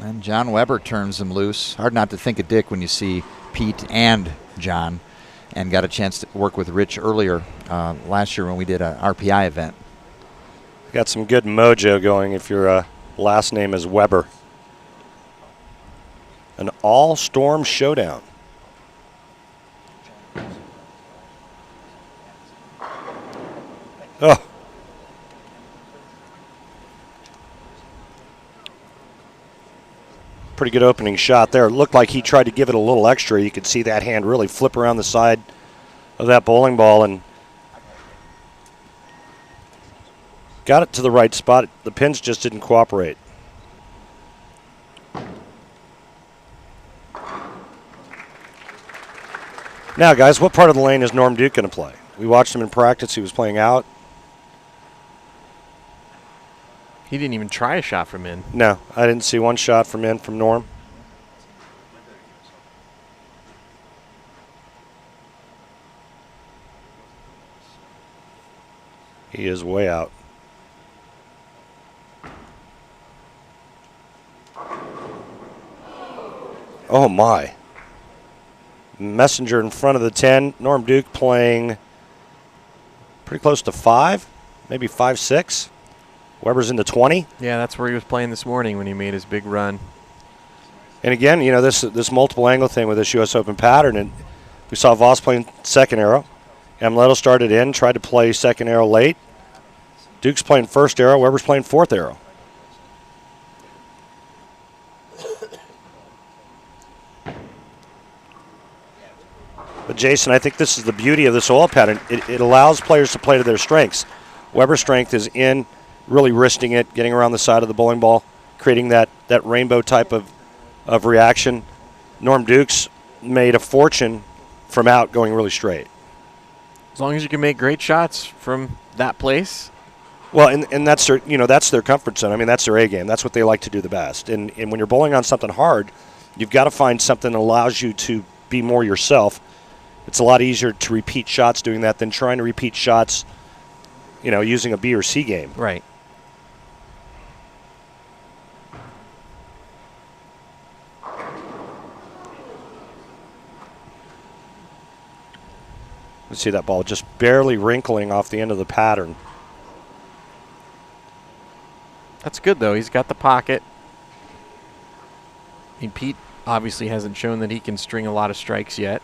And John Weber turns him loose. Hard not to think of Dick when you see Pete and John, and got a chance to work with Rich earlier last year when we did an RPI event. Got some good mojo going if your last name is Weber. An all-storm showdown. Oh. Pretty good opening shot there. It looked like he tried to give it a little extra. You could see that hand really flip around the side of that bowling ball and got it to the right spot. The pins just didn't cooperate. Now, guys, what part of the lane is Norm Duke going to play? We watched him in practice. He was playing out. He didn't even try a shot from in. No, I didn't see one shot from in from Norm. He is way out. Oh, my. Messenger in front of the 10. Norm Duke playing pretty close to 5, maybe 5-6. Weber's in the 20. Yeah, that's where he was playing this morning when he made his big run. And again, you know, this multiple angle thing with this U.S. Open pattern, and we saw Voss playing second arrow. Amleto started in, tried to play second arrow late. Duke's playing first arrow. Weber's playing fourth arrow. But, Jason, I think this is the beauty of this oil pattern. It allows players to play to their strengths. Weber's strength is in, really wristing it, getting around the side of the bowling ball, creating that rainbow type of reaction. Norm Duke's made a fortune from out going really straight. As long as you can make great shots from that place. Well, and that's their comfort zone. I mean, that's their A game. That's what they like to do the best. And when you're bowling on something hard, you've got to find something that allows you to be more yourself. It's a lot easier to repeat shots doing that than trying to repeat shots, you know, using a B or C game. Right. Let's see that ball just barely wrinkling off the end of the pattern. That's good, though. He's got the pocket. I mean, Pete obviously hasn't shown that he can string a lot of strikes yet.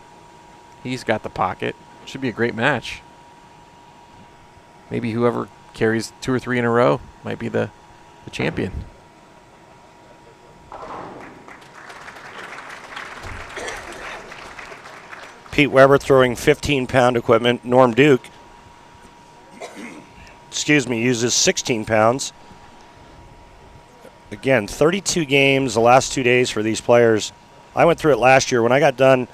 He's got the pocket. Should be a great match. Maybe whoever carries 2 or 3 in a row might be the champion. Pete Weber throwing 15-pound equipment. Norm Duke, uses 16 pounds. Again, 32 games the last 2 days for these players. I went through it last year. When I got done,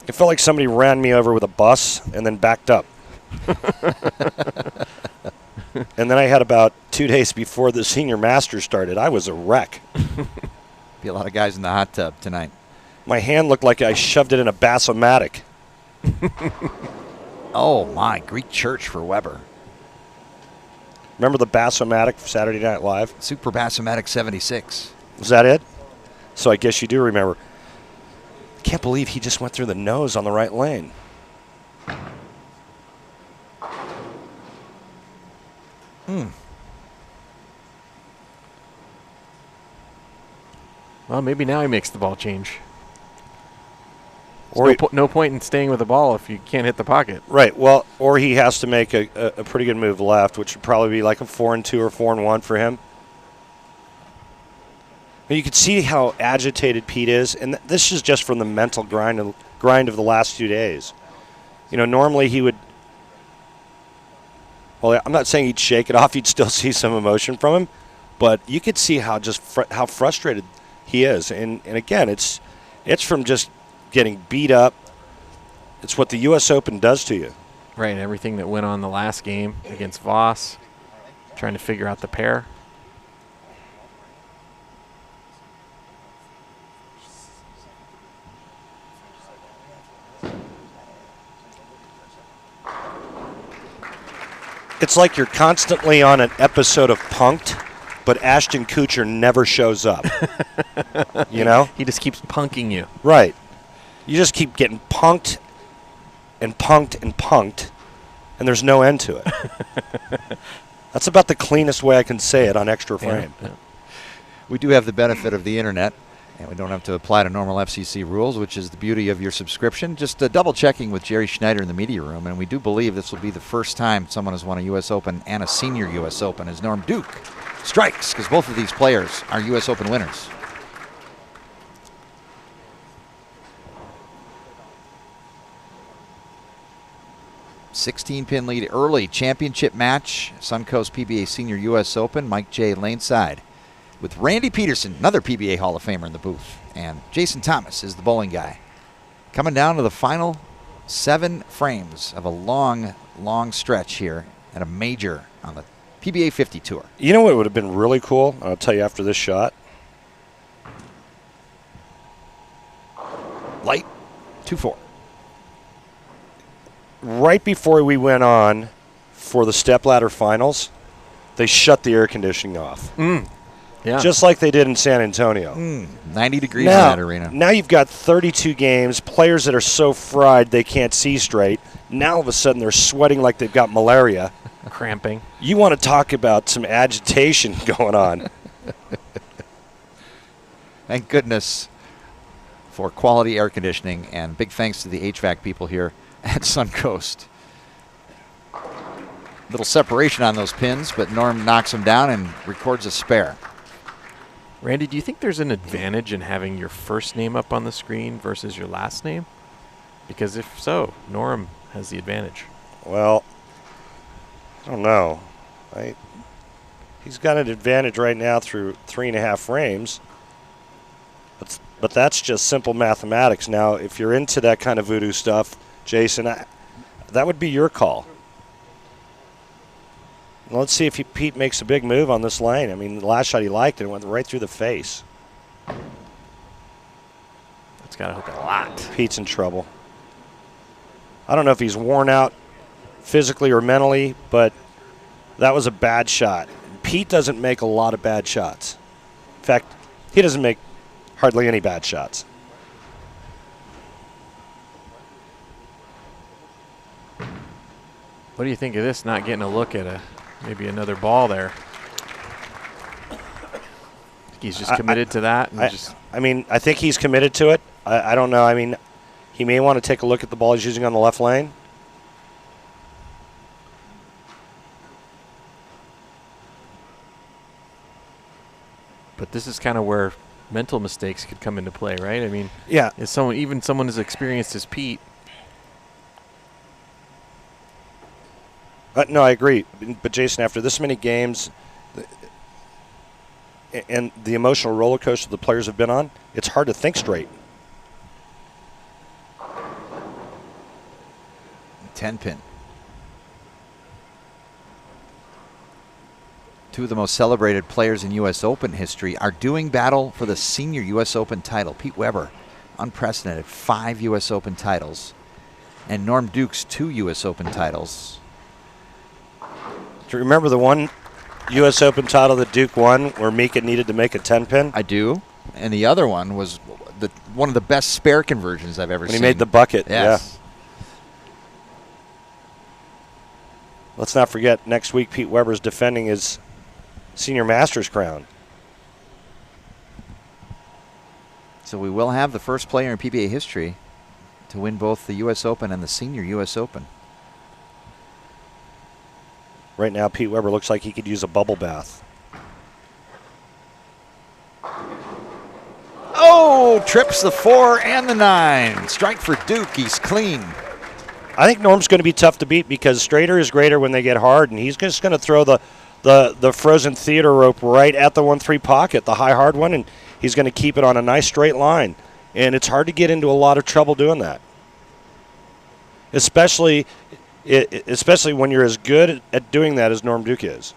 it felt like somebody ran me over with a bus and then backed up. And then I had about 2 days before the Senior Masters started. I was a wreck. Be a lot of guys in the hot tub tonight. My hand looked like I shoved it in a Bass-O-Matic. Oh, my. Greek church for Weber. Remember the Bass-O-Matic for Saturday Night Live? Super Bass-O-Matic 76. Was that it? So I guess you do remember. Can't believe he just went through the nose on the right lane. Well, maybe now he makes the ball change. Or no point in staying with the ball if you can't hit the pocket. Right. Well, or he has to make a pretty good move left, which would probably be like a 4-2 or 4-1 for him. And you can see how agitated Pete is, and this is just from the mental grind of the last 2 days. You know, normally he would. Well, I'm not saying he'd shake it off. You'd still see some emotion from him, but you could see how how frustrated he is. And again, it's from just getting beat up. It's what the U.S. Open does to you. Right, everything that went on the last game against Voss, trying to figure out the pair. It's like you're constantly on an episode of Punk'd, but Ashton Kutcher never shows up. You know? He just keeps punking you. Right. You just keep getting punked and punked and punked, and there's no end to it. That's about the cleanest way I can say it on Extra Frame. Yeah. We do have the benefit of the internet, and we don't have to apply to normal FCC rules, which is the beauty of your subscription. Just double checking with Jerry Schneider in the media room, and we do believe this will be the first time someone has won a U.S. Open and a Senior U.S. Open as Norm Duke strikes, because both of these players are U.S. Open winners. 16-pin lead early. Championship match, Suncoast PBA Senior U.S. Open. Mike J. Laneside with Randy Pedersen, another PBA Hall of Famer in the booth. And Jason Thomas is the bowling guy. Coming down to the final 7 frames of a long, long stretch here at a major on the PBA 50 Tour. You know what would have been really cool? I'll tell you after this shot. Light, 2-4. Right before we went on for the stepladder finals, they shut the air conditioning off. Yeah. Just like they did in San Antonio. 90 degrees in that arena. Now you've got 32 games, players that are so fried they can't see straight. Now all of a sudden they're sweating like they've got malaria. Cramping. You want to talk about some agitation going on. Thank goodness for quality air conditioning, and big thanks to the HVAC people here at Suncoast. Little separation on those pins, but Norm knocks them down and records a spare. Randy, do you think there's an advantage in having your first name up on the screen versus your last name? Because if so, Norm has the advantage. Well, I don't know. He's got an advantage right now through 3.5 frames. But that's just simple mathematics. Now, if you're into that kind of voodoo stuff, Jason, that would be your call. Let's see if Pete makes a big move on this lane. I mean, the last shot he liked, it went right through the face. That's got to hook a lot. Pete's in trouble. I don't know if he's worn out physically or mentally, but that was a bad shot. Pete doesn't make a lot of bad shots. In fact, he doesn't make hardly any bad shots. What do you think of this, not getting a look at maybe another ball there? He's just committed to that? I mean, I think he's committed to it. I don't know. I mean, he may want to take a look at the ball he's using on the left lane. But this is kind of where mental mistakes could come into play, right? I mean, yeah. If someone as experienced as Pete. No, I agree. But, Jason, after this many games and the emotional roller coaster the players have been on, it's hard to think straight. 10-pin. Two of the most celebrated players in U.S. Open history are doing battle for the Senior U.S. Open title. Pete Weber, unprecedented, 5 U.S. Open titles. And Norm Duke's 2 U.S. Open titles. Do you remember the one U.S. Open title that Duke won where Mika needed to make a 10-pin? I do. And the other one was one of the best spare conversions I've ever seen. When he made the bucket, yes. Yeah. Let's not forget, next week Pete Weber's defending his Senior Masters crown. So we will have the first player in PBA history to win both the U.S. Open and the Senior U.S. Open. Right now, Pete Weber looks like he could use a bubble bath. Oh, trips the 4 and the 9. Strike for Duke. He's clean. I think Norm's going to be tough to beat because straighter is greater when they get hard, and he's just going to throw the frozen theater rope right at the 1-3 pocket, the high hard one, and he's going to keep it on a nice straight line. And it's hard to get into a lot of trouble doing that, especially when you're as good at doing that as Norm Duke is.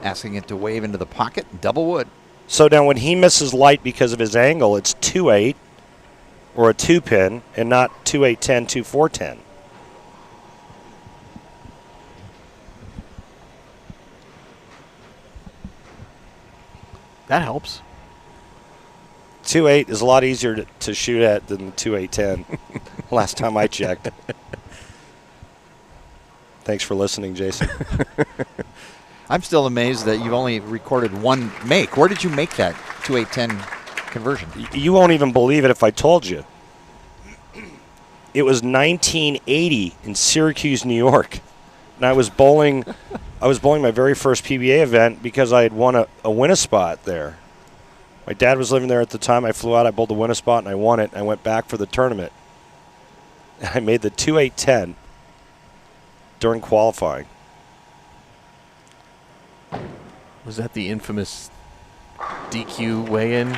asking it to wave into the pocket. Double wood. So now when he misses light because of his angle, it's 2-8 or a 2-pin and not 2-8-10, 2-4-10. That helps. 2-8 is a lot easier to shoot at than 2-8-10. Last time I checked. Thanks for listening, Jason. I'm still amazed that you've only recorded one make. Where did you make that 2-8-10 conversion? You won't even believe it if I told you. It was 1980 in Syracuse, New York. And I was bowling my very first PBA event because I had won a win-a-spot there. My dad was living there at the time. I flew out, I bowled the win-a-spot, and I won it. And I went back for the tournament. And I made the 2-8-10 during qualifying. Was that the infamous DQ weigh-in?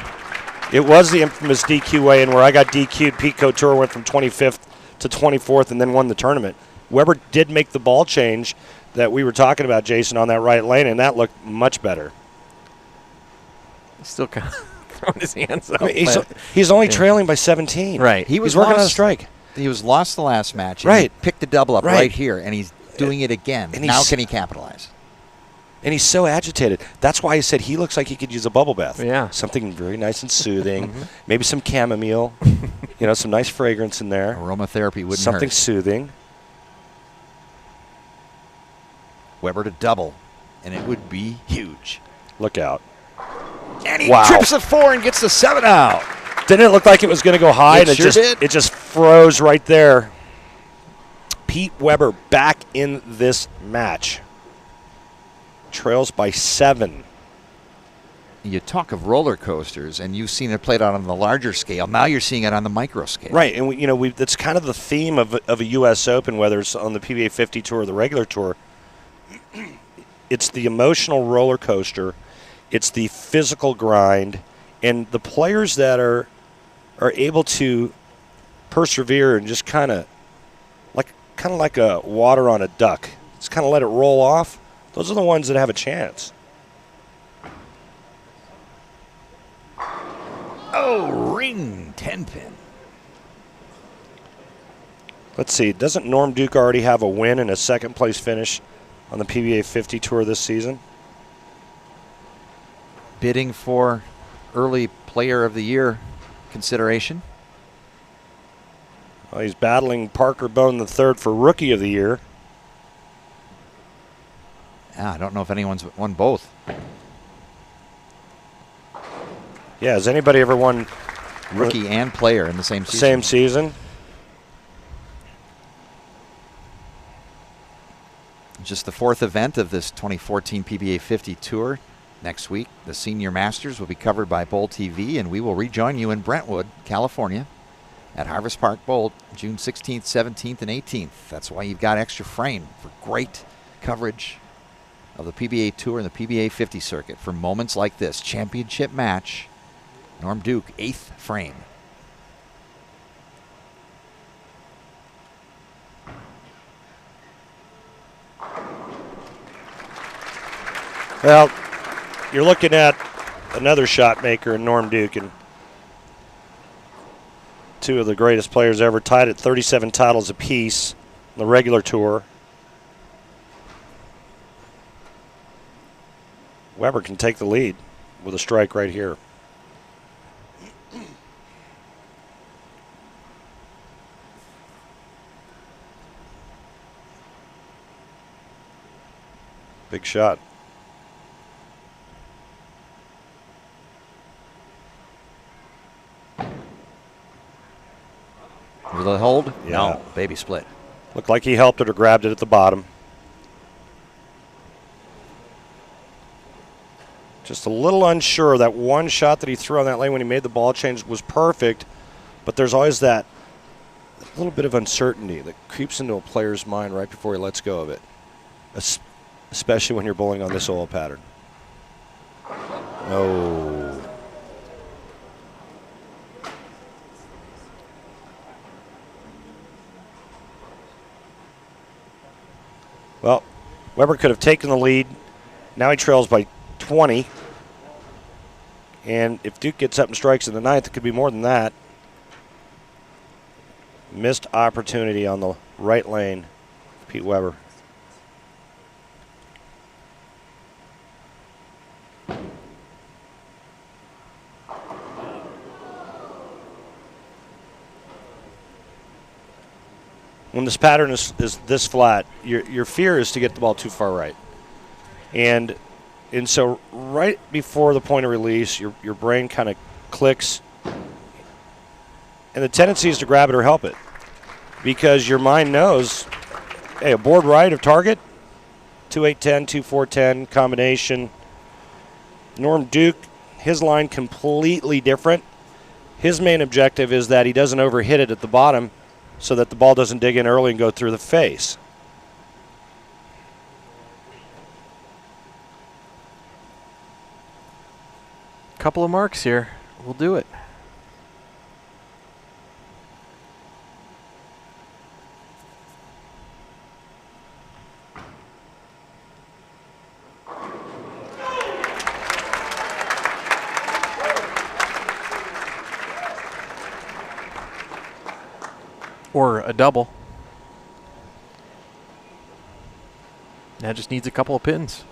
It was the infamous DQ weigh-in where I got DQ'd. Pico Tour went from 25th to 24th and then won the tournament. Weber did make the ball change that we were talking about, Jason, on that right lane, and that looked much better. He's still kind of throwing his hands up. I mean, he's only trailing by 17. Right. He's working on a strike. He was lost the last match. And right. He picked the double up right here, and he's doing it again. And now can he capitalize? And he's so agitated. That's why I said he looks like he could use a bubble bath. Yeah. Something very nice and soothing. Maybe some chamomile. Some nice fragrance in there. Aromatherapy wouldn't Something hurt. soothing. Weber to double, and it would be huge. Look out. And he trips the 4 and gets the 7 out. Didn't it look like it was going to go high? It sure did. It just froze right there. Pete Weber back in this match. Trails by 7. You talk of roller coasters, and you've seen it played out on the larger scale. Now you're seeing it on the micro scale. Right, and that's kind of the theme of a U.S. Open, whether it's on the PBA 50 Tour or the regular tour. It's the emotional roller coaster. It's the physical grind, and the players that are able to persevere and just kind of like a water on a duck. Just kind of let it roll off. Those are the ones that have a chance. Oh, ring 10-pin. Let's see. Doesn't Norm Duke already have a win and a second-place finish on the PBA 50 Tour this season? Bidding for early Player of the Year consideration. Well, he's battling Parker Bone III for Rookie of the Year. I don't know if anyone's won both. Yeah, has anybody ever won Rookie and Player in the same season? Same season. Just the 4th event of this 2014 PBA 50 Tour. Next week, the Senior Masters will be covered by Bowl TV, and we will rejoin you in Brentwood, California, at Harvest Park Bowl, June 16th, 17th, and 18th. That's why you've got extra frame for great coverage of the PBA Tour and the PBA 50 circuit for moments like this. Championship match, Norm Duke, 8th frame. Well, you're looking at another shot maker in Norm Duke, and two of the greatest players ever, tied at 37 titles apiece on the regular tour. Weber can take the lead with a strike right here. Big shot. Will it hold? Yeah. No. Baby split. Looked like he helped it or grabbed it at the bottom. Just a little unsure. That one shot that he threw on that lane when he made the ball change was perfect, but there's always that little bit of uncertainty that creeps into a player's mind right before he lets go of it, especially when you're bowling on this oil pattern. No. Well, Weber could have taken the lead. Now he trails by 20. And if Duke gets up and strikes in the ninth, it could be more than that. Missed opportunity on the right lane, Pete Weber. When this pattern is this flat, your fear is to get the ball too far right. And so right before the point of release, your brain kind of clicks. And the tendency is to grab it or help it. Because your mind knows, hey, a board right of target, 2-8-10, 2-4-10 combination. Norm Duke, his line completely different. His main objective is that he doesn't overhit it at the bottom so that the ball doesn't dig in early and go through the face. Couple of marks here. We'll do it. Or a double. Now just needs a couple of pins.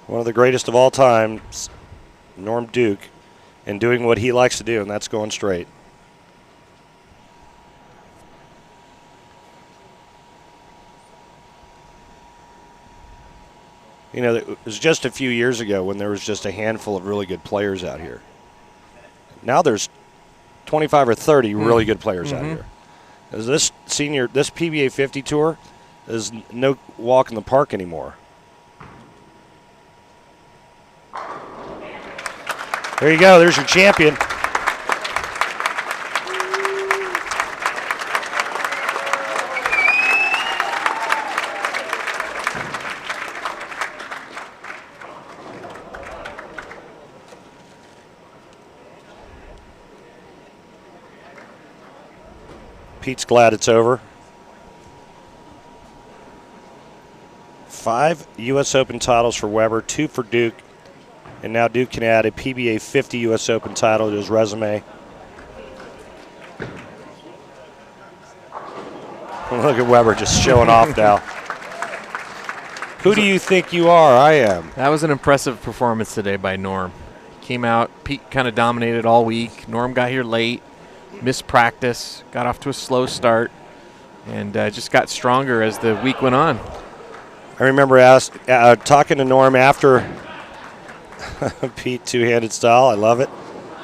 One of the greatest of all time, Norm Duke, and doing what he likes to do, and that's going straight. You know, it was just a few years ago when there was just a handful of really good players out here. Now there's 25 or 30 really good players out here. As this PBA 50 tour is no walk in the park anymore. There you go. There's your champion. Pete's glad it's over. 5 U.S. Open titles for Weber, 2 for Duke, and now Duke can add a PBA 50 U.S. Open title to his resume. Look at Weber just showing off now. Who do you think you are? I am. That was an impressive performance today by Norm. Came out, Pete kind of dominated all week. Norm got here late. Missed practice, got off to a slow start, and just got stronger as the week went on. I remember talking to Norm after Pete two-handed style. I love it.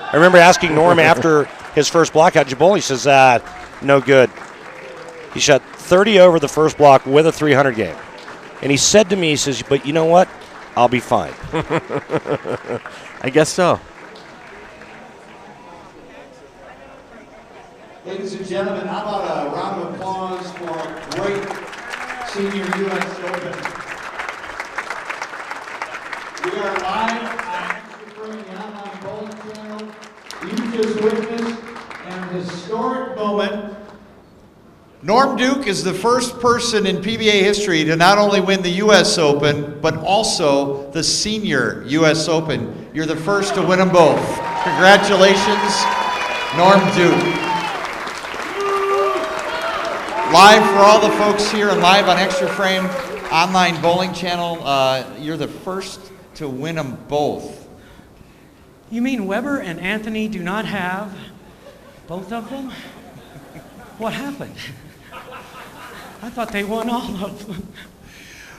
I remember asking Norm after his first block, how'd you bowl? He says, no good. He shot 30 over the first block with a 300 game. And he said to me, he says, but you know what? I'll be fine. I guess so. Ladies and gentlemen, how about a round of applause for a great Senior U.S. Open. We are live on Extra Frame, the online bowling channel. You just witnessed an historic moment. Norm Duke is the first person in PBA history to not only win the U.S. Open, but also the Senior U.S. Open. You're the first to win them both. Congratulations, Norm Duke. Live for all the folks here and live on Extra Frame online bowling channel. You're the first to win them both. You mean Weber and Anthony do not have both of them? What happened? I thought they won all of them.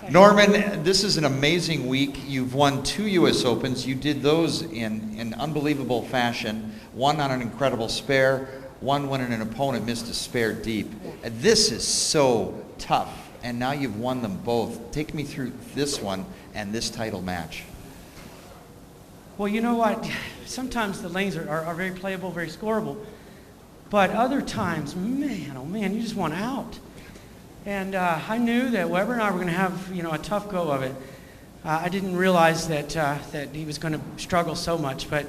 Norman, this is an amazing week. You've won 2 U.S. Opens. You did those in unbelievable fashion. One on an incredible spare, one when an opponent missed a spare deep. This is so tough, and now you've won them both. Take me through this one and this title match. Well, you know what? Sometimes the lanes are very playable, very scoreable. But other times, man, oh man, you just want out. And I knew that Weber and I were going to have, a tough go of it. I didn't realize that he was going to struggle so much, but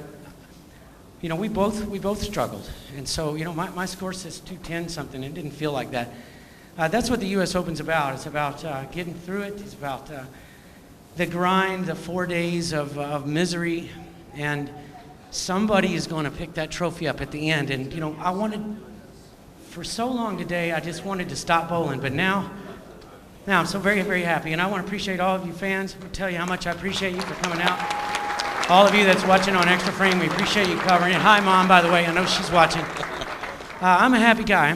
we both struggled. And so, my score says 210 something. It didn't feel like that. That's what the U.S. Open's about. It's about getting through it. It's about the grind, the 4 days of misery, and somebody is going to pick that trophy up at the end. And, you know, I wanted, for so long today, I just wanted to stop bowling, but now I'm so very, very happy. And I want to appreciate all of you fans. I tell you how much I appreciate you for coming out. All of you that's watching on Extra Frame, we appreciate you covering it. Hi, Mom, by the way. I know she's watching. I'm a happy guy.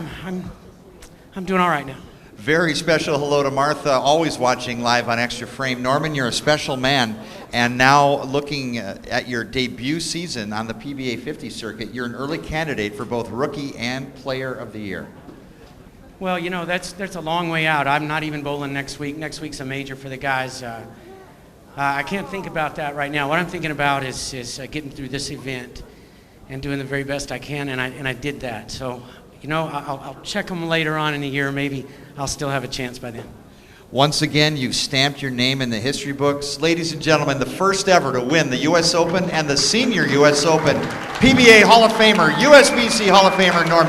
I'm doing all right now. Very special hello to Martha, always watching live on Extra Frame. Norman, you're a special man, and now looking at your debut season on the PBA 50 circuit, you're an early candidate for both Rookie and Player of the Year. Well, you know, that's a long way out. I'm not even bowling next week. Next week's a major for the guys. I can't think about that right now. What I'm thinking about is getting through this event and doing the very best I can, and I did that. So, you know, I'll check them later on in the year. Maybe I'll still have a chance by then. Once again, you've stamped your name in the history books. Ladies and gentlemen, the first ever to win the U.S. Open and the Senior U.S. Open. PBA Hall of Famer, USBC Hall of Famer, Norm